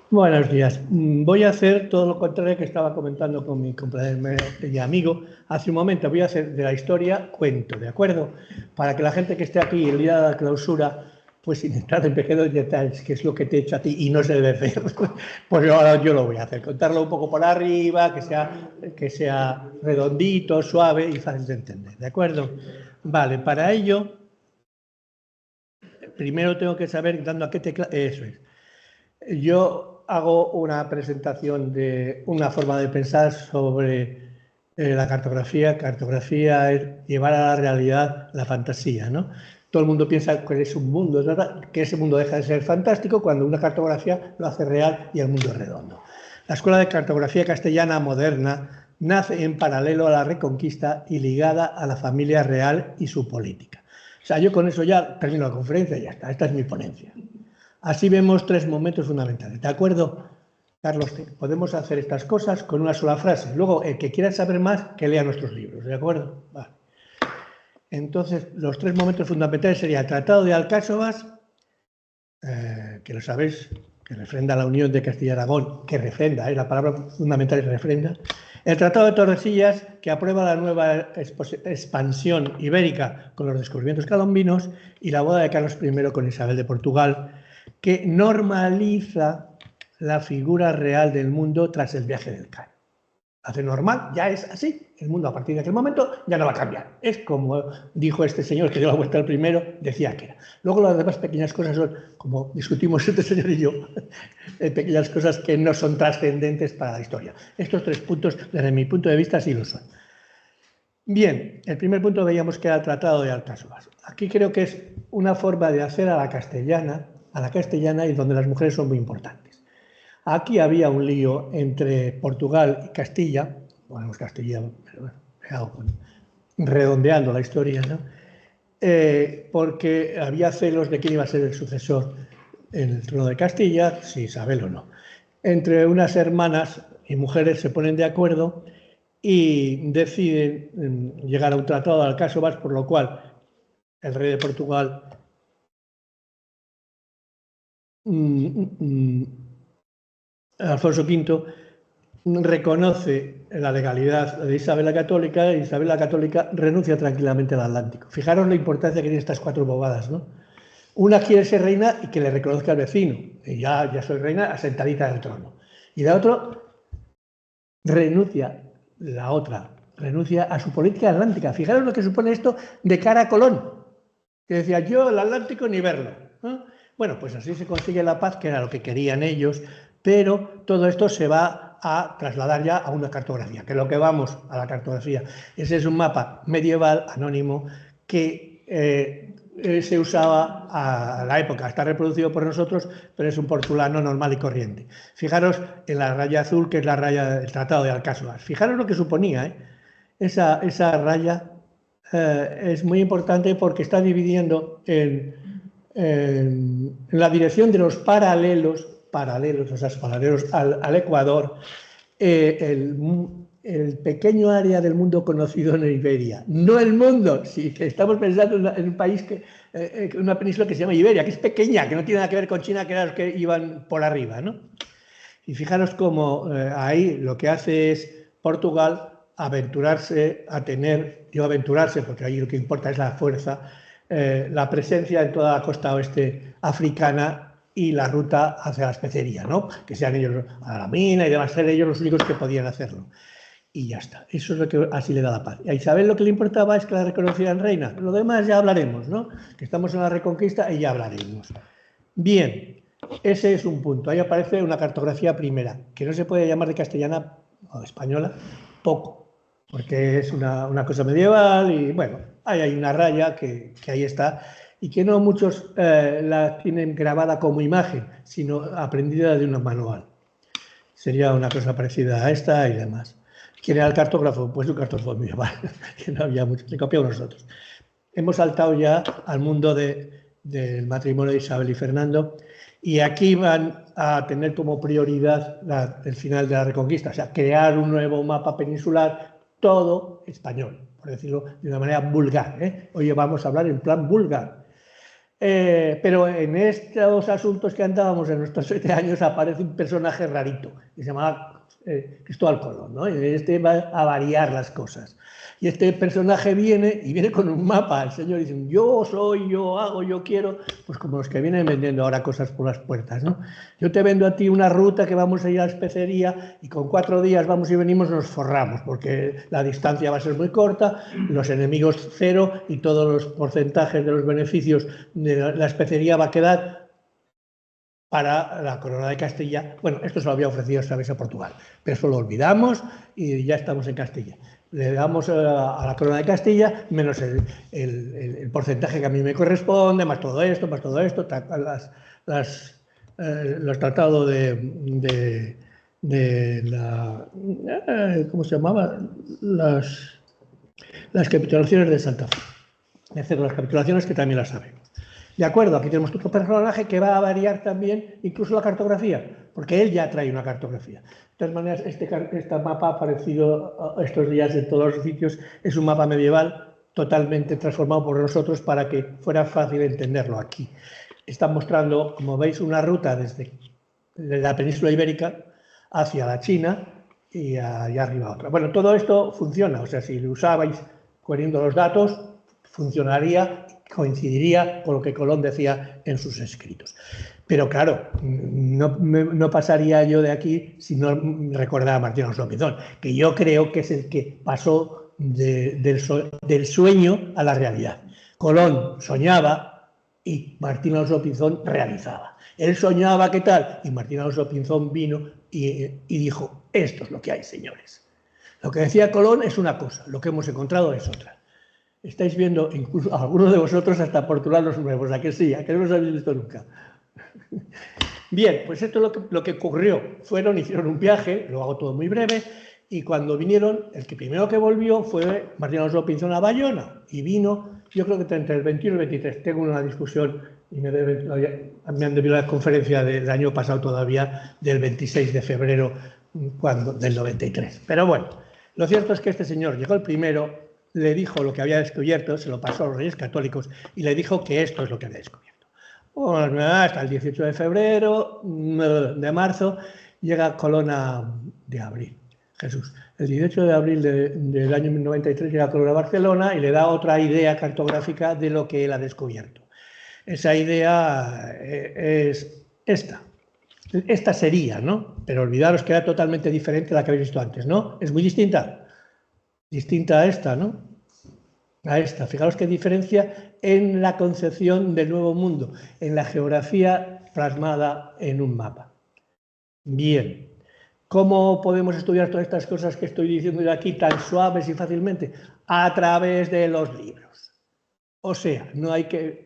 Buenos días. Voy a hacer todo lo contrario que estaba comentando con mi compañero y amigo hace un momento. Voy a hacer de la historia cuento, ¿de acuerdo? Para que la gente que esté aquí el día de la clausura, pues sin entrar en pequeños detalles, que es lo que te he hecho a ti y no se debe hacer, pues ahora yo lo voy a hacer. Contarlo un poco por arriba, que sea redondito, suave y fácil de entender, ¿de acuerdo? Vale, para ello, primero tengo que saber dando a qué tecla... Eso es. Yo hago una presentación de una forma de pensar sobre la cartografía. Cartografía es llevar a la realidad la fantasía, ¿no? Todo el mundo piensa que es un mundo, que ese mundo deja de ser fantástico cuando una cartografía lo hace real y el mundo es redondo. La Escuela de Cartografía Castellana Moderna nace en paralelo a la Reconquista y ligada a la familia real y su política. O sea, yo con eso ya termino la conferencia y ya está. Esta es mi ponencia. Así vemos tres momentos fundamentales. ¿De acuerdo, Carlos? Podemos hacer estas cosas con una sola frase. Luego, el que quiera saber más, que lea nuestros libros. ¿De acuerdo? Vale. Entonces, los tres momentos fundamentales serían el Tratado de Alcáçovas, que lo sabéis, que refrenda la unión de Castilla y Aragón, que refrenda, la palabra fundamental es refrenda. El Tratado de Tordesillas, que aprueba la nueva expansión ibérica con los descubrimientos colombinos, y la boda de Carlos I con Isabel de Portugal, que normaliza la figura real del mundo tras el viaje del Cano. Hace normal, ya es así. El mundo a partir de aquel momento ya no va a cambiar. Es como dijo este señor que dio la vuelta al primero, decía que era. Luego las demás pequeñas cosas son, como discutimos este señor y yo, pequeñas cosas que no son trascendentes para la historia. Estos tres puntos, desde mi punto de vista, sí lo son. Bien, el primer punto veíamos que era el Tratado de Alcáçovas. Aquí creo que es una forma de hacer a la castellana y donde las mujeres son muy importantes. Aquí había un lío entre Portugal y Castilla, bueno, Castilla, pero bueno, redondeando la historia, ¿no? Porque había celos de quién iba a ser el sucesor en el trono de Castilla, si Isabel o no. Entre unas hermanas y mujeres se ponen de acuerdo y deciden llegar a un tratado de Alcáçovas, por lo cual el rey de Portugal Alfonso V reconoce la legalidad de Isabel la Católica y Isabel la Católica renuncia tranquilamente al Atlántico. Fijaros la importancia que tienen estas cuatro bobadas, ¿no? Una quiere ser reina y que le reconozca al vecino, y ya soy reina asentadita en el trono. Y la otra renuncia a su política atlántica. Fijaros lo que supone esto de cara a Colón, que decía, yo el Atlántico ni verlo, ¿no? Bueno, pues así se consigue la paz, que era lo que querían ellos, pero todo esto se va a trasladar ya a una cartografía, que es lo que vamos a la cartografía. Ese es un mapa medieval anónimo que se usaba a la época, está reproducido por nosotros, pero es un portulano normal y corriente. Fijaros en la raya azul, que es la raya del Tratado de Alcáçovas. Fijaros lo que suponía, esa raya es muy importante porque está dividiendo en la dirección de los paralelos, o sea, paralelos al Ecuador, el pequeño área del mundo conocido en Iberia. No el mundo, sí, que estamos pensando en un país, una península que se llama Iberia, que es pequeña, que no tiene nada que ver con China, que eran los que iban por arriba, ¿no? Y fijaros cómo ahí lo que hace es Portugal aventurarse a tener, porque ahí lo que importa es la fuerza, la presencia en toda la costa oeste africana y la ruta hacia la especería, ¿no? Que sean ellos a la mina y demás, ser ellos los únicos que podían hacerlo. Y ya está, eso es lo que así le da la paz. Y a Isabel lo que le importaba es que la reconocieran reina. Lo demás ya hablaremos, ¿no? Que estamos en la Reconquista y ya hablaremos. Bien, ese es un punto. Ahí aparece una cartografía primera, que no se puede llamar de castellana o de española, poco, porque es una cosa medieval y, bueno, ahí hay una raya que ahí está y que no muchos la tienen grabada como imagen, sino aprendida de un manual. Sería una cosa parecida a esta y demás. ¿Quién era el cartógrafo? Pues un cartógrafo medieval, que no había mucho, le copiamos nosotros. Hemos saltado ya al mundo del matrimonio de Isabel y Fernando, y aquí van a tener como prioridad el final de la Reconquista, o sea, crear un nuevo mapa peninsular, todo español, por decirlo de una manera vulgar, ¿eh? Hoy vamos a hablar en plan vulgar. Pero en estos asuntos que andábamos en nuestros 7 años aparece un personaje rarito que se llamaba Cristóbal Colón, ¿no? Y este va a variar las cosas. Y este personaje viene con un mapa, el señor dice, yo soy, yo hago, yo quiero, pues como los que vienen vendiendo ahora cosas por las puertas, ¿no? Yo te vendo a ti una ruta que vamos a ir a la especería y con 4 días vamos y venimos, nos forramos, porque la distancia va a ser muy corta, los enemigos cero y todos los porcentajes de los beneficios de la especería va a quedar para la corona de Castilla. Bueno, esto se lo había ofrecido esta vez a Portugal, pero eso lo olvidamos y ya estamos en Castilla. Le damos a la corona de Castilla menos el porcentaje que a mí me corresponde, más todo esto, los tratados de la... ¿Cómo se llamaba? Las capitulaciones de Santa Fe. Es decir, las capitulaciones que también las sabemos. De acuerdo, aquí tenemos otro personaje que va a variar también incluso la cartografía, porque él ya trae una cartografía. De todas maneras, este mapa aparecido estos días en todos los sitios es un mapa medieval totalmente transformado por nosotros para que fuera fácil entenderlo aquí. Está mostrando, como veis, una ruta desde la península ibérica hacia la China y allá arriba otra. Bueno, todo esto funciona, o sea, si lo usabais poniendo los datos, funcionaría, coincidiría con lo que Colón decía en sus escritos. Pero claro, no pasaría yo de aquí si no recordara a Martín Alonso Pinzón, que yo creo que es el que pasó del sueño a la realidad. Colón soñaba y Martín Alonso Pinzón realizaba. Él soñaba, ¿qué tal? Y Martín Alonso Pinzón vino y dijo, esto es lo que hay, señores. Lo que decía Colón es una cosa, lo que hemos encontrado es otra. Estáis viendo, incluso algunos de vosotros, hasta portulanos nuevos, ¿a que sí? ¿A que no los habéis visto nunca? Bien, pues esto es lo que ocurrió. Hicieron un viaje, lo hago todo muy breve, y cuando vinieron, el que primero que volvió fue Martín Alonso Pinzón a Bayona, y vino, yo creo que entre el 21 y el 23, tengo una discusión, y me han debido la conferencia del año pasado todavía, del 26 de febrero del 93. Pero bueno, lo cierto es que este señor llegó el primero, le dijo lo que había descubierto, se lo pasó a los Reyes Católicos, y le dijo que esto es lo que había descubierto. Bueno, hasta el 18 de febrero, de marzo, llega Colón de abril. Jesús. El 18 de abril del año 93 llega Colón a Barcelona y le da otra idea cartográfica de lo que él ha descubierto. Esa idea es esta. Esta sería, ¿no? Pero olvidaros que era totalmente diferente a la que habéis visto antes, ¿no? Es muy distinta. Distinta a esta, ¿no? A esta. Fijaros qué diferencia en la concepción del nuevo mundo, en la geografía plasmada en un mapa. Bien. ¿Cómo podemos estudiar todas estas cosas que estoy diciendo de aquí tan suaves y fácilmente? A través de los libros. O sea,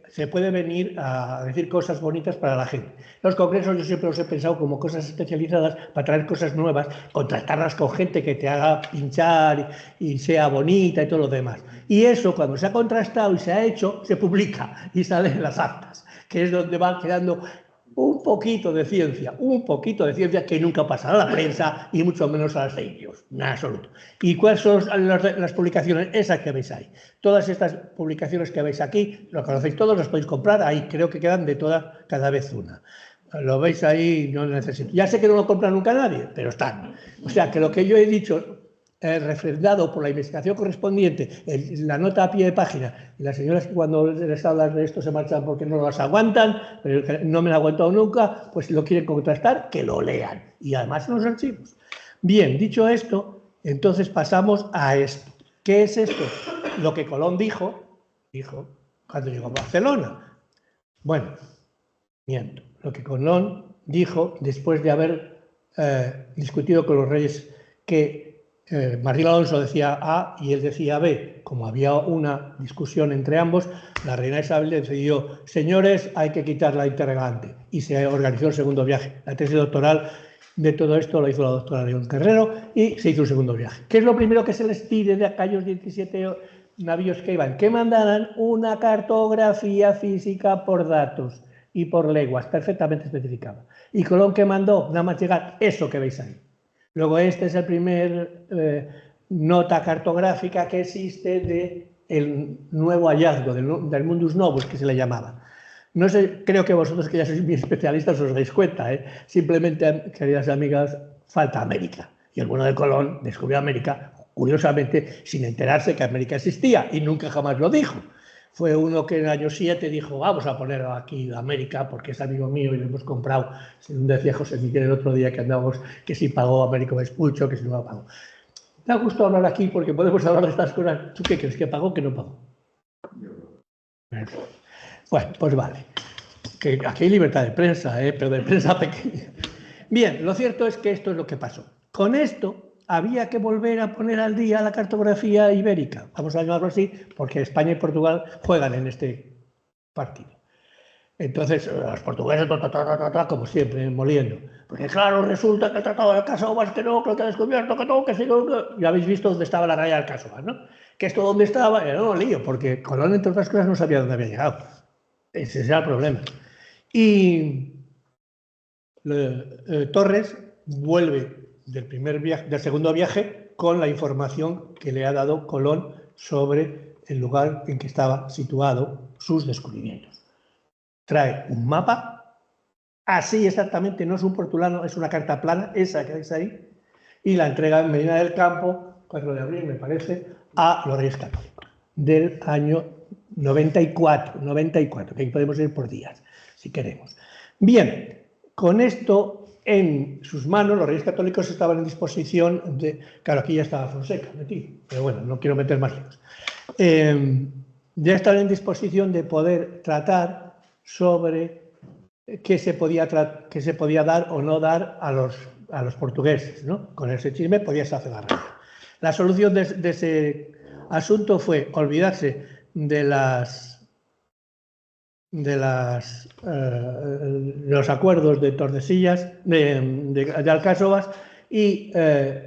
se puede venir a decir cosas bonitas para la gente. Los congresos yo siempre los he pensado como cosas especializadas para traer cosas nuevas, contrastarlas con gente que te haga pinchar y sea bonita y todo lo demás. Y eso, cuando se ha contrastado y se ha hecho, se publica y salen en las actas, que es donde va quedando un poquito de ciencia que nunca pasará a la prensa y mucho menos a las fake news, en absoluto. ¿Y cuáles son las publicaciones? Esas que veis ahí. Todas estas publicaciones que veis aquí, lo conocéis todos, las podéis comprar, ahí creo que quedan de todas cada vez una. Lo veis ahí, no necesito. Ya sé que no lo compra nunca nadie, pero están. O sea, que lo que yo he dicho, refrendado por la investigación correspondiente, la nota a pie de página, y las señoras que cuando les hablan de esto se marchan porque no las aguantan, pero no me lo han aguantado nunca, pues si lo quieren contrastar, que lo lean. Y además en los archivos. Bien, dicho esto, entonces pasamos a esto. ¿Qué es esto? Lo que Colón dijo cuando llegó a Barcelona. Bueno, miento. Lo que Colón dijo después de haber discutido con los reyes que Martín Alonso decía A y él decía B. Como había una discusión entre ambos, la reina Isabel decidió, señores, hay que quitar la interrogante. Y se organizó el segundo viaje. La tesis doctoral de todo esto lo hizo la doctora León Carrero y se hizo un segundo viaje. ¿Qué es lo primero que se les pide de aquellos 17 navíos que iban? Que mandaran una cartografía física por datos y por leguas, perfectamente especificada. Y Colón, ¿qué mandó? Nada más llegar eso que veis ahí. Luego este es el primer nota cartográfica que existe del nuevo hallazgo, del mundus novus que se le llamaba. No sé, creo que vosotros que ya sois muy especialistas os dais cuenta, ¿eh? Simplemente, queridas amigas, falta América. Y el bueno de Colón descubrió América, curiosamente, sin enterarse que América existía y nunca jamás lo dijo. Fue uno que en el año 7 dijo, vamos a poner aquí América porque es amigo mío y lo hemos comprado. Según decía José Miguel el otro día que andábamos, que si pagó Américo Vespucho, que si no lo pagó. Me ha gustado hablar aquí porque podemos hablar de estas cosas. ¿Tú qué crees? ¿Que pagó o que no pagó? Bueno, pues vale. Que aquí hay libertad de prensa, pero de prensa pequeña. Bien, lo cierto es que esto es lo que pasó. Con esto había que volver a poner al día la cartografía ibérica, vamos a llamarlo así, porque España y Portugal juegan en este partido. Entonces, los portugueses, como siempre, moliendo. Porque claro, resulta que el Tratado del Casovas, que no, que lo que ha descubierto, que no, que sí, que... Ya habéis visto dónde estaba la raya del Casovas, ¿no? Que esto dónde estaba, era un lío, porque Colón, entre otras cosas, no sabía dónde había llegado. Ese era el problema. Y Torres vuelve del segundo viaje con la información que le ha dado Colón sobre el lugar en que estaba situado sus descubrimientos. Trae un mapa, así exactamente, no es un portulano, es una carta plana, esa que veis ahí, y la entrega en Medina del Campo, 4 de abril me parece, a los Reyes Católicos, del año 94, que aquí podemos ir por días, si queremos. Bien, con esto en sus manos, los Reyes Católicos estaban en disposición de... Claro, aquí ya estaba Fonseca metido, pero bueno, no quiero meter más líos. Ya estaban en disposición de poder tratar sobre qué se podía dar o no dar a los portugueses, ¿no? Con ese chisme podías hacer la raya. La solución de ese asunto fue olvidarse de los acuerdos de Tordesillas, de Alcáçovas, y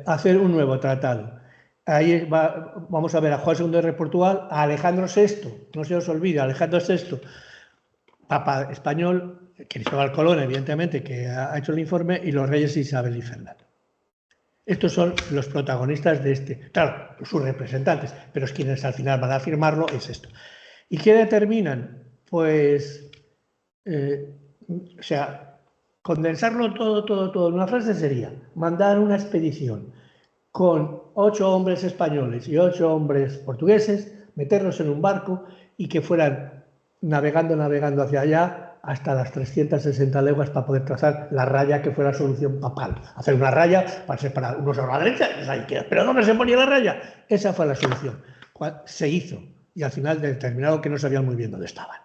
hacer un nuevo tratado. Ahí vamos a ver a Juan II de Portugal, a Alejandro VI, no se os olvide, Alejandro VI, Papa español, Cristóbal Colón, evidentemente, que ha hecho el informe, y los reyes Isabel y Fernando. Estos son los protagonistas de este, claro, sus representantes, pero es quienes al final van a firmarlo, es esto. ¿Y qué determinan? Pues, o sea, condensarlo todo en una frase sería mandar una expedición con 8 hombres españoles y 8 hombres portugueses, meterlos en un barco y que fueran navegando hacia allá hasta las 360 leguas para poder trazar la raya que fue la solución papal. Hacer una raya para separar unos a la derecha y a la izquierda. ¿Pero dónde se ponía la raya? Esa fue la solución. Se hizo y al final determinaron que no sabían muy bien dónde estaban.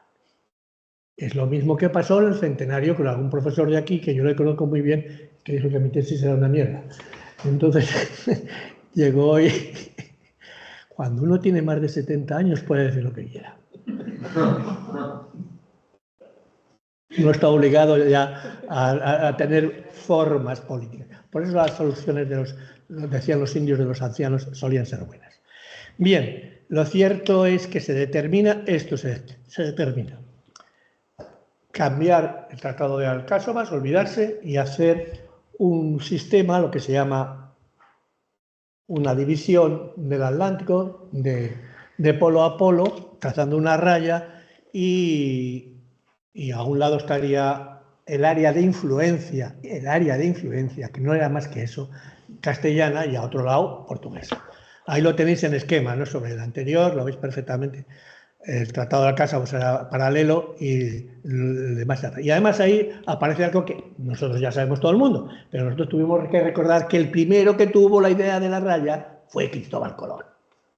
Es lo mismo que pasó en el centenario con algún profesor de aquí, que yo le conozco muy bien, que dijo que mi tesis era una mierda. Entonces, llegó y cuando uno tiene más de 70 años puede decir lo que quiera. No está obligado ya a tener formas políticas. Por eso las soluciones decían los indios de los ancianos, solían ser buenas. Bien, lo cierto es que se determina, esto se determina. Cambiar el Tratado de Alcáçovas, olvidarse y hacer un sistema, lo que se llama una división del Atlántico, de polo a polo, trazando una raya y a un lado estaría el área de influencia, que no era más que eso, castellana, y a otro lado, portuguesa. Ahí lo tenéis en esquema, ¿no? Sobre el anterior, lo veis perfectamente. El Tratado de Alcáçovas era paralelo y el demás. Y además ahí aparece algo que nosotros ya sabemos todo el mundo, pero nosotros tuvimos que recordar que el primero que tuvo la idea de la raya fue Cristóbal Colón.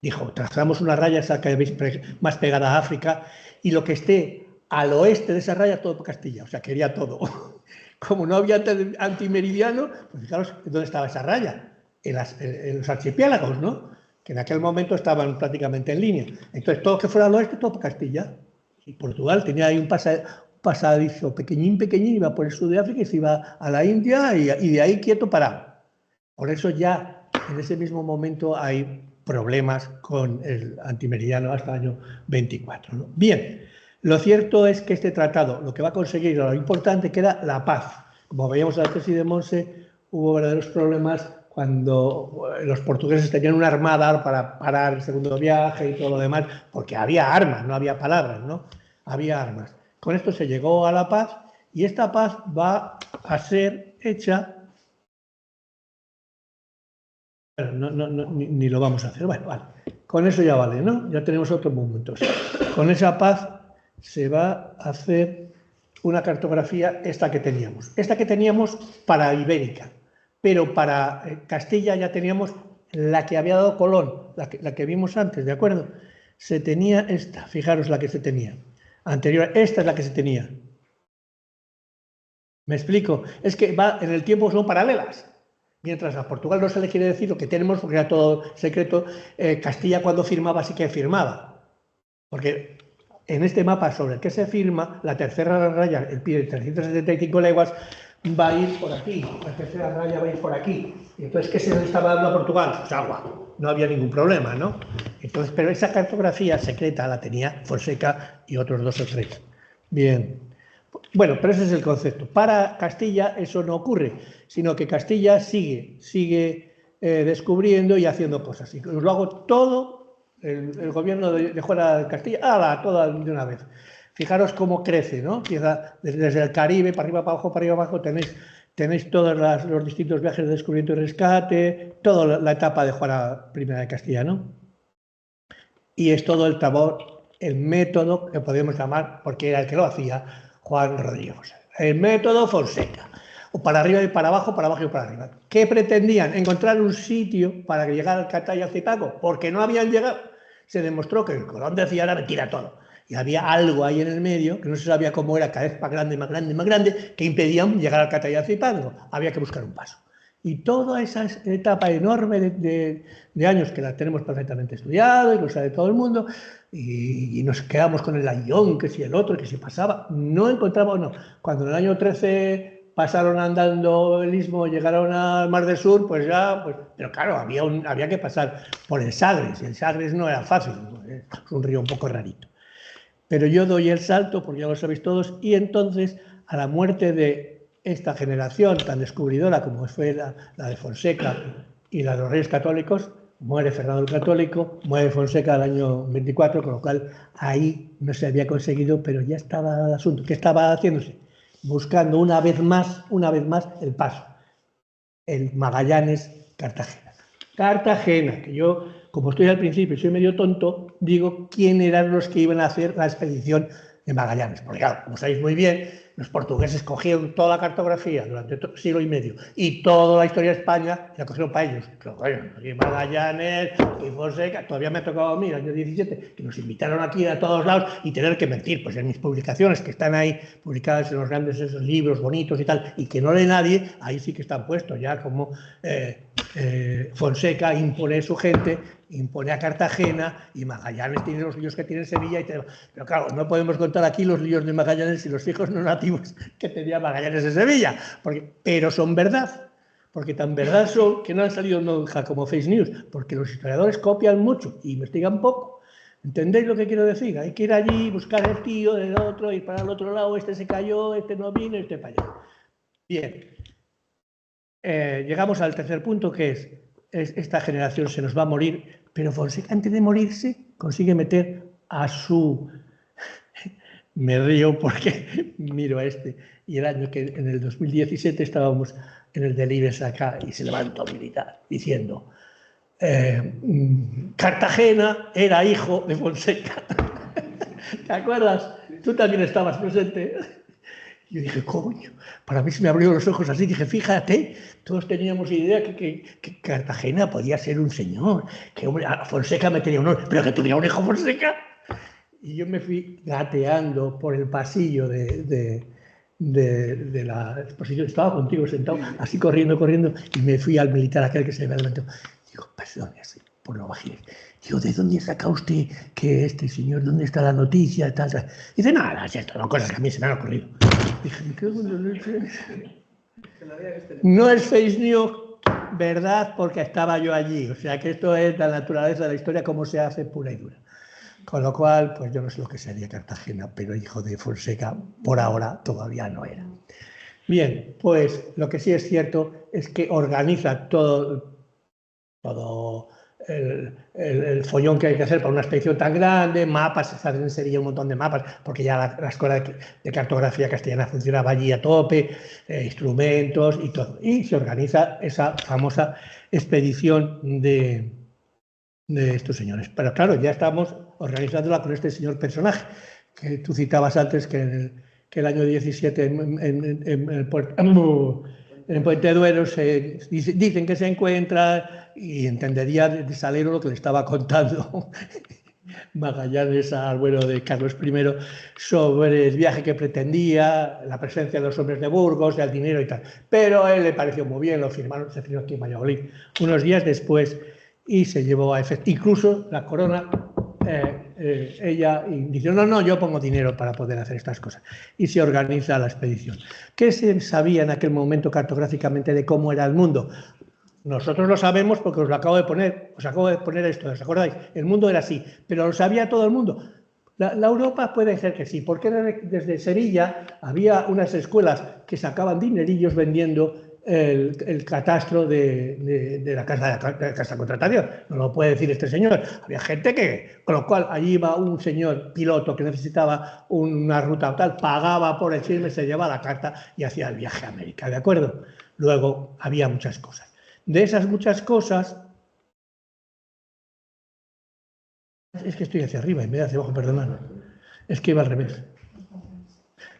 Dijo, trazamos una raya esa que veis más pegada a África y lo que esté al oeste de esa raya todo Castilla, o sea, quería todo. Como no había antimeridiano, pues fijaros dónde estaba esa raya, en los archipiélagos, ¿no? Que en aquel momento estaban prácticamente en línea. Entonces, todo que fuera al oeste, todo Castilla. Y Portugal tenía ahí un pasadizo pequeñín, iba por el sur de África y se iba a la India y de ahí quieto parado. Por eso ya en ese mismo momento hay problemas con el antimeridiano hasta el año 24, ¿no? Bien, lo cierto es que este tratado lo que va a conseguir, lo importante, que era la paz. Como veíamos en la tesis de Monse, hubo verdaderos problemas cuando los portugueses tenían una armada para parar el segundo viaje y todo lo demás, porque había armas, no había palabras, ¿no? Había armas. con esto se llegó a la paz y esta paz va a ser hecha... ni lo vamos a hacer. Bueno, vale. Con eso ya vale, ¿no? Ya tenemos otros momentos. Con esa paz se va a hacer una cartografía, esta que teníamos. Esta que teníamos para Ibérica, pero para Castilla ya teníamos la que había dado Colón, la que vimos antes, ¿de acuerdo? Se tenía esta, fijaros la que se tenía. Anterior, esta es la que se tenía. ¿Me explico? Es que va en el tiempo, son paralelas. Mientras a Portugal no se le quiere decir lo que tenemos, porque era todo secreto, Castilla cuando firmaba sí que firmaba. Porque en este mapa sobre el que se firma, la tercera raya, el pie de 375 leguas, va a ir por aquí. La tercera raya va a ir por aquí. Y entonces, ¿qué se le estaba dando a Portugal? Pues agua. No había ningún problema, ¿no? Entonces, pero esa cartografía secreta la tenía Fonseca y otros 2 o 3. Bien. Bueno, pero ese es el concepto. Para Castilla eso no ocurre, sino que Castilla sigue descubriendo y haciendo cosas. Y lo hago todo, el gobierno de Juana de Castilla, toda de una vez. Fijaros cómo crece, ¿no? Empieza desde el Caribe, para arriba, para abajo, tenéis todos los distintos viajes de descubrimiento y rescate, toda la etapa de Juana I de Castilla, ¿no? Y es todo el trabajo, el método que podemos llamar, porque era el que lo hacía, Juan Rodríguez Fonseca. El método Fonseca. O para arriba y para abajo y para arriba. ¿Qué pretendían? Encontrar un sitio para llegar al Cata y al Zipago, porque no habían llegado. Se demostró que el Colón decía era mentira todo. Y había algo ahí en el medio, que no se sabía cómo era, cada vez más grande, que impedían llegar al Cata y al Zipago. Había que buscar un paso. Y toda esa etapa enorme de años que la tenemos perfectamente estudiado y lo sabe todo el mundo, y nos quedamos con el ayllón, que si el otro, que si pasaba, no encontramos, no. Cuando en el año 13 pasaron andando el istmo, llegaron al Mar del Sur, pues ya, pero claro, había que pasar por el Sagres, y el Sagres no era fácil, es un río un poco rarito. Pero yo doy el salto, porque ya lo sabéis todos, y entonces, a la muerte de esta generación tan descubridora como fue la de Fonseca y la de los Reyes Católicos, muere Fernando el Católico, muere Fonseca el año 24, con lo cual ahí no se había conseguido, pero ya estaba el asunto. ¿Qué estaba haciéndose? Buscando una vez más el paso, el Magallanes-Cartagena. Cartagena, que yo, como estoy al principio y soy medio tonto, digo quién eran los que iban a hacer la expedición de Magallanes. Porque claro, como sabéis muy bien, los portugueses cogieron toda la cartografía durante siglo y medio y toda la historia de España y la cogieron para ellos. Y Magallanes y Fonseca, todavía me ha tocado a mí, el año 17, que nos invitaron aquí a todos lados y tener que mentir. Pues en mis publicaciones, que están ahí publicadas en los grandes esos libros bonitos y tal, y que no lee nadie, ahí sí que están puestos ya como Fonseca impone su gente, impone a Cartagena, y Magallanes tiene los líos que tiene Sevilla. Pero claro, no podemos contar aquí los líos de Magallanes y los hijos no nativos que tenía Magallanes de Sevilla, pero son verdad, porque tan verdad son que no han salido nunca como fake news, porque los historiadores copian mucho y investigan poco. ¿Entendéis lo que quiero decir? Hay que ir allí, buscar el tío del otro, ir para el otro lado, este se cayó, este no vino, este para allá. Bien. Llegamos al tercer punto, que es esta generación se nos va a morir, pero Fonseca, antes de morirse, consigue meter a su... Me río porque miro a este, y el año que en el 2017 estábamos en el Delibes acá y se levantó un militar diciendo Cartagena era hijo de Fonseca. ¿Te acuerdas? Tú también estabas presente. Yo dije, coño, para mí se me abrieron los ojos así. Dije, fíjate, todos teníamos idea que Cartagena podía ser un señor, que hombre, Fonseca me tenía un honor, pero que tuviera un hijo Fonseca. Y yo me fui gateando por el pasillo de la exposición. Estaba contigo sentado, así corriendo, y me fui al militar aquel que se me adelantó. Digo, perdón, por lo bajito. Digo, ¿de dónde saca usted que este señor, dónde está la noticia? Tal, tal? Dice, nada, es esto, no, cosas que a mí se me han ocurrido. Dije, ¿qué bueno no es? No es fake news, verdad, porque estaba yo allí. O sea que esto es la naturaleza de la historia, cómo se hace pura y dura. Con lo cual, pues yo no sé lo que sería Cartagena, pero hijo de Fonseca por ahora todavía no era. Bien, pues lo que sí es cierto es que organiza todo el follón que hay que hacer para una expedición tan grande, mapas, se hacen en Sevilla un montón de mapas, porque ya la escuela de cartografía castellana funcionaba allí a tope, instrumentos y todo. Y se organiza esa famosa expedición de estos señores. Pero claro, ya estamos organizándola con este señor personaje, que tú citabas antes que el año 17 en Puente de Duero dicen que se encuentra, y entendería de Salero lo que le estaba contando Magallanes al bueno de Carlos I sobre el viaje que pretendía, la presencia de los hombres de Burgos, el dinero y tal. Pero a él le pareció muy bien, se firmó aquí en Valladolid unos días después y se llevó a efecto. Incluso la corona, ella dice, no, yo pongo dinero para poder hacer estas cosas. Y se organiza la expedición. ¿Qué se sabía en aquel momento cartográficamente de cómo era el mundo? Nosotros lo sabemos porque os acabo de poner esto, ¿os acordáis? El mundo era así, pero lo sabía todo el mundo. La Europa puede ser que sí, porque desde Sevilla había unas escuelas que sacaban dinerillos vendiendo el catastro de la casa contrataria. No lo puede decir este señor. Había gente con lo cual allí iba un señor piloto que necesitaba una ruta tal, pagaba por el chisme, se llevaba la carta y hacía el viaje a América, ¿de acuerdo? Luego había muchas cosas. De esas muchas cosas, es que estoy hacia arriba y me da hacia abajo, perdonad. Es que iba al revés.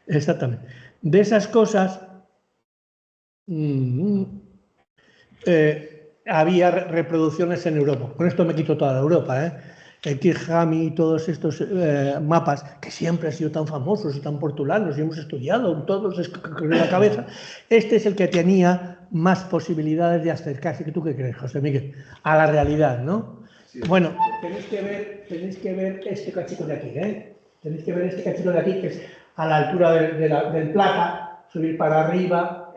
Exactamente. De esas cosas, había reproducciones en Europa. Con esto me quito toda la Europa, el Kirchhammy y todos estos mapas que siempre han sido tan famosos y tan portulanos y hemos estudiado, todos en la cabeza. Este es el que tenía más posibilidades de acercarse, ¿tú qué crees, José Miguel? A la realidad, ¿no? Sí. Bueno, tenéis que ver este cachito de aquí, Tenéis que ver este cachito de aquí, que es a la altura del Plata, subir para arriba,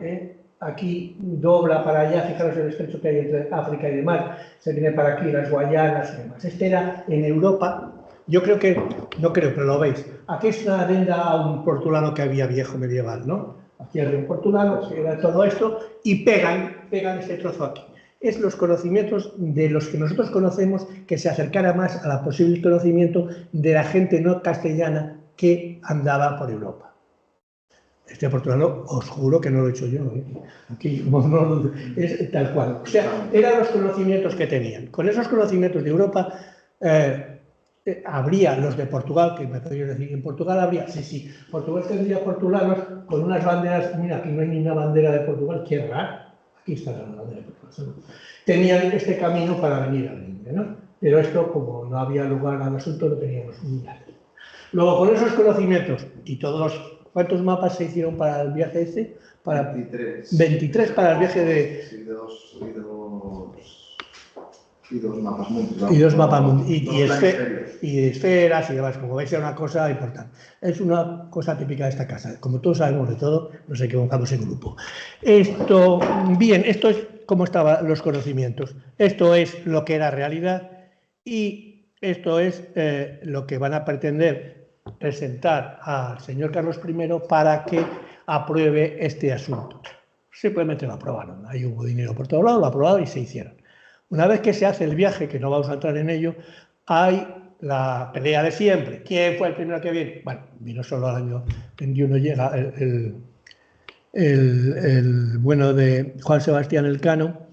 Aquí dobla para allá, fijaros el estrecho que hay entre África y demás, se viene para aquí, las Guayanas y demás. Este era en Europa, pero lo veis. Aquí es una adenda a un portulano que había viejo medieval, ¿no? Aquí había un portulano, que era todo esto, y pegan este trozo aquí. Es los conocimientos de los que nosotros conocemos que se acercara más a la posible conocimiento de la gente no castellana que andaba por Europa. Este portulano, os juro que no lo he hecho yo. Aquí no, es tal cual. O sea, eran los conocimientos que tenían. Con esos conocimientos de Europa, habría los de Portugal, que me podéis decir, en Portugal habría, sí, Portugal tendría portulanos con unas banderas, mira, aquí no hay ni una bandera de Portugal, qué raro, aquí está la bandera de Portugal. Tenían este camino para venir al Inde, ¿no? Pero esto, como no había lugar al asunto, no teníamos ni nada. Luego, con esos conocimientos y todos los... ¿Cuántos mapas se hicieron para el viaje ese? 23 para el viaje de... Sí, y dos mapas mundiales. Y dos mapas mundiales. Y esferas y demás. Como veis, es una cosa importante. Es una cosa típica de esta casa. Como todos sabemos de todo, nos equivocamos en grupo. Esto es cómo estaban los conocimientos. Esto es lo que era realidad y esto es lo que van a pretender presentar al señor Carlos I para que apruebe este asunto. Simplemente lo aprobaron. Ahí hubo dinero por todos lados, lo aprobaron y se hicieron. Una vez que se hace el viaje, que no vamos a entrar en ello, hay la pelea de siempre. ¿Quién fue el primero que viene? Bueno, vino solo al año 21, llega el bueno de Juan Sebastián Elcano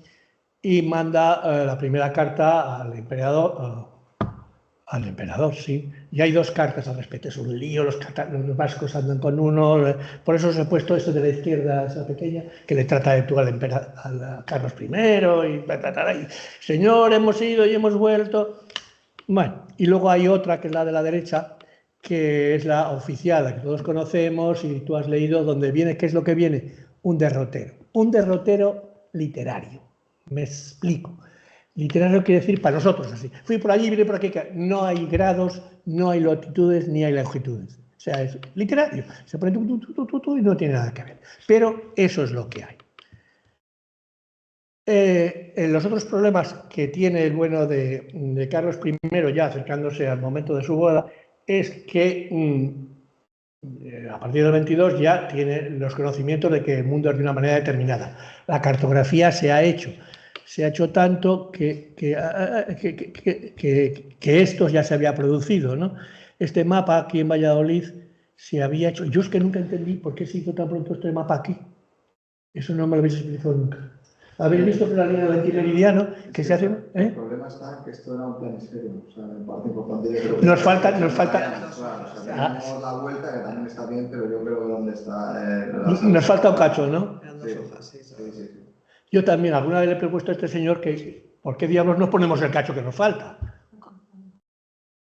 y manda la primera carta al emperador. Al emperador, sí. Y hay dos cartas al respecto. Es un lío, los vascos andan con uno. Por eso os he puesto esto de la izquierda, esa pequeña, que le trata de tú a Carlos I y señor, hemos ido y hemos vuelto. Bueno, y luego hay otra, que es la de la derecha, que es la oficial, la que todos conocemos y tú has leído, donde viene, ¿qué es lo que viene? Un derrotero. Un derrotero literario. Me explico. Literario quiere decir para nosotros así. Fui por allí, vine por aquí. No hay grados, no hay longitudes, ni hay longitudes. O sea, es literario. Se pone y no tiene nada que ver. Pero eso es lo que hay. Los otros problemas que tiene el bueno de Carlos I, ya acercándose al momento de su boda, es que a partir del 22 ya tiene los conocimientos de que el mundo es de una manera determinada. La cartografía se ha hecho se ha hecho tanto que esto ya se había producido, ¿no? Este mapa aquí en Valladolid se había hecho. Yo es que nunca entendí por qué se hizo tan pronto este mapa aquí. Eso no me lo habéis explicado nunca. ¿Habéis visto que la línea del antimeridiano que se hace? El problema está en que esto era un planisferio, o sea, en parte importante. Nos falta. Claro, o sea, tenemos la vuelta, que también está bien, pero yo creo que dónde está. Nos falta un cacho, ¿no? Sí. Yo también alguna vez le he propuesto a este señor que, ¿por qué diablos no ponemos el cacho que nos falta?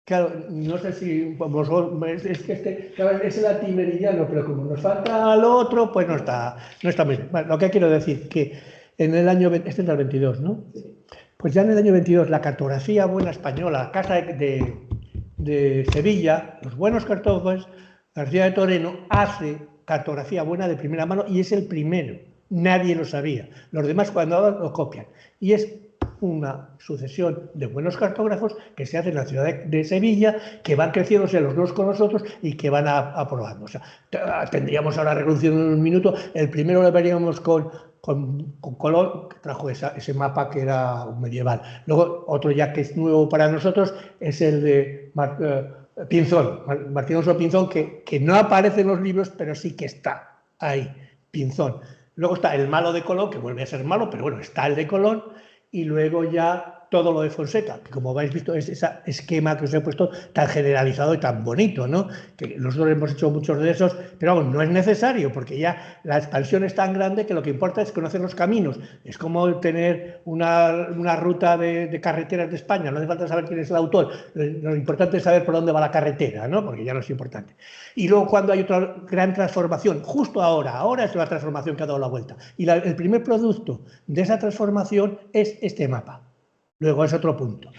Claro, no sé si vosotros, es que claro, es el antimeridiano, pero como nos falta al otro, pues no está muy bien. Bueno, lo que quiero decir, que en el año, este es el 22, ¿no? Pues ya en el año 22, la cartografía buena española, la Casa de Sevilla, los buenos cartógrafos, García de Toreno hace cartografía buena de primera mano y es el primero. Nadie lo sabía. Los demás cuando lo copian. Y es una sucesión de buenos cartógrafos que se hace en la ciudad de Sevilla, que van creciéndose los unos con los otros y que van aprobando. O sea, tendríamos ahora reconociendo en un minuto. El primero lo veríamos con Colón, que trajo ese mapa que era medieval. Luego, otro ya que es nuevo para nosotros es el de Pinzón, Martín Alonso Pinzón, que no aparece en los libros, pero sí que está ahí, Pinzón. Luego está el malo de Colón, que vuelve a ser malo, pero bueno, está el de Colón, y luego ya todo lo de Fonseca, que como habéis visto es ese esquema que os he puesto tan generalizado y tan bonito, ¿no? Que nosotros hemos hecho muchos de esos, pero vamos, no es necesario, porque ya la expansión es tan grande que lo que importa es conocer los caminos. Es como tener una ruta de carreteras de España, no hace falta saber quién es el autor, lo importante es saber por dónde va la carretera, ¿no? Porque ya no es importante. Y luego cuando hay otra gran transformación, justo ahora es la transformación que ha dado la vuelta. Y el primer producto de esa transformación es este mapa. Luego es otro punto.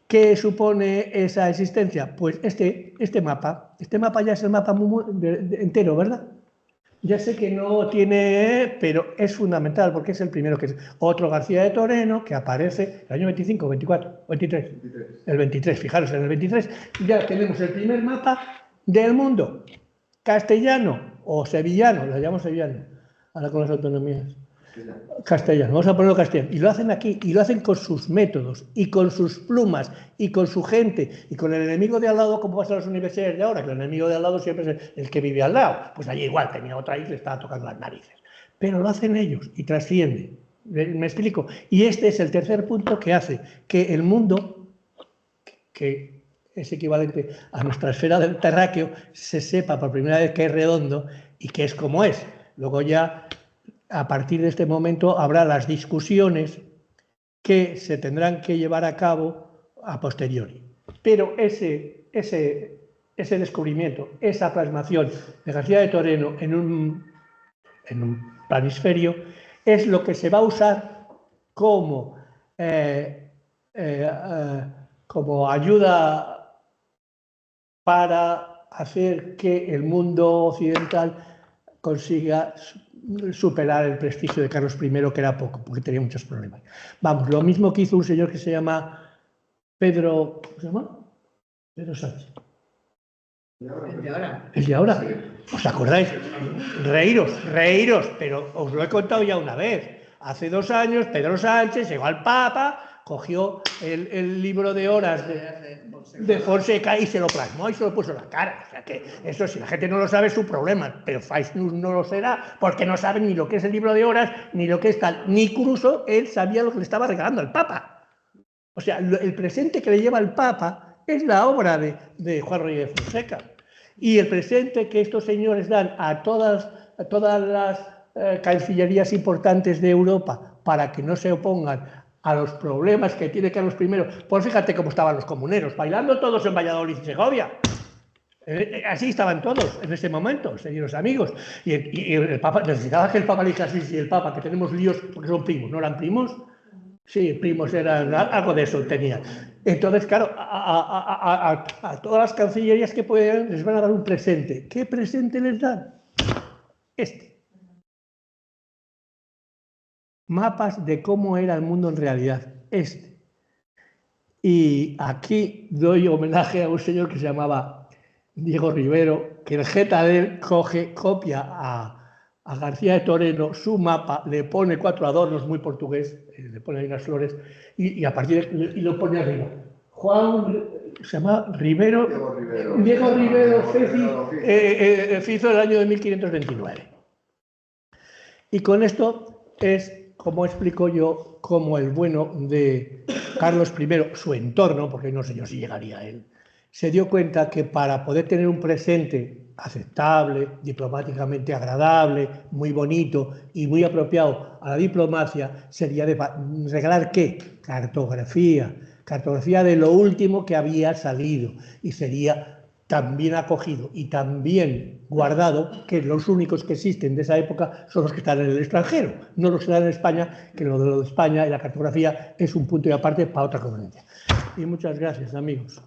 ¿Qué supone esa existencia? Pues este mapa ya es el mapa entero, ¿verdad? Ya sé que no tiene, pero es fundamental porque es el primero que es otro García de Toreno que aparece el año 25, 24, 23. El 23, fijaros, en el 23 ya tenemos el primer mapa del mundo, castellano o sevillano, lo llamamos sevillano, ahora con las autonomías. Castellano, vamos a ponerlo castellano. Y lo hacen aquí, y lo hacen con sus métodos, y con sus plumas, y con su gente, y con el enemigo de al lado, como pasa en las universidades de ahora, que el enemigo de al lado siempre es el que vive al lado. Pues allí igual tenía otra y le estaba tocando las narices. Pero lo hacen ellos, y trasciende. ¿Me explico? Y este es el tercer punto que hace que el mundo, que es equivalente a nuestra esfera del terráqueo, se sepa por primera vez que es redondo y que es como es. Luego ya, a partir de este momento, habrá las discusiones que se tendrán que llevar a cabo a posteriori. Pero ese descubrimiento, esa plasmación de García de Toreno en un planisferio, es lo que se va a usar como ayuda para hacer que el mundo occidental consiga superar el prestigio de Carlos I, que era poco, porque tenía muchos problemas. Vamos, lo mismo que hizo un señor que se llama Pedro, ¿cómo se llama? Pedro Sánchez. ¿El de ahora? ¿Os acordáis? Reíros, pero os lo he contado ya una vez. Hace 2 años, Pedro Sánchez llegó al Papa, cogió el libro de horas de Fonseca y se lo plasmó y se lo puso en la cara. O sea que eso, si la gente no lo sabe, es su problema. Pero Fox News no lo será porque no sabe ni lo que es el libro de horas, ni lo que es tal. Ni incluso él sabía lo que le estaba regalando al Papa. O sea, el presente que le lleva el Papa es la obra de Juan Rodríguez Fonseca. Y el presente que estos señores dan a todas las cancillerías importantes de Europa para que no se opongan a los problemas que tiene Carlos I. Pues fíjate cómo estaban los comuneros, bailando todos en Valladolid y Segovia. Así estaban todos en ese momento, señores amigos. Y el Papa necesitaba que el Papa le dijera, sí, el Papa, que tenemos líos porque son primos. ¿No eran primos? Sí, primos eran, algo de eso tenían. Entonces, claro, a todas las cancillerías que puedan les van a dar un presente. ¿Qué presente les dan? Mapas de cómo era el mundo en realidad. Y aquí doy homenaje a un señor que se llamaba Diego Rivero, que el jeta de él copia a García de Toreno su mapa, le pone 4 adornos muy portugués, le pone ahí unas flores y a partir de, y lo pone arriba. Juan, se llama Rivero, Diego Rivero Fizo del año de 1529. Y con esto es como explico yo, como el bueno de Carlos I, su entorno, porque no sé yo si llegaría a él, se dio cuenta que para poder tener un presente aceptable, diplomáticamente agradable, muy bonito y muy apropiado a la diplomacia, sería de regalar ¿qué? Cartografía, cartografía de lo último que había salido y sería también acogido y también guardado, que los únicos que existen de esa época son los que están en el extranjero, no los que están en España, que lo de España y la cartografía es un punto y aparte para otra conferencia. Y muchas gracias, amigos.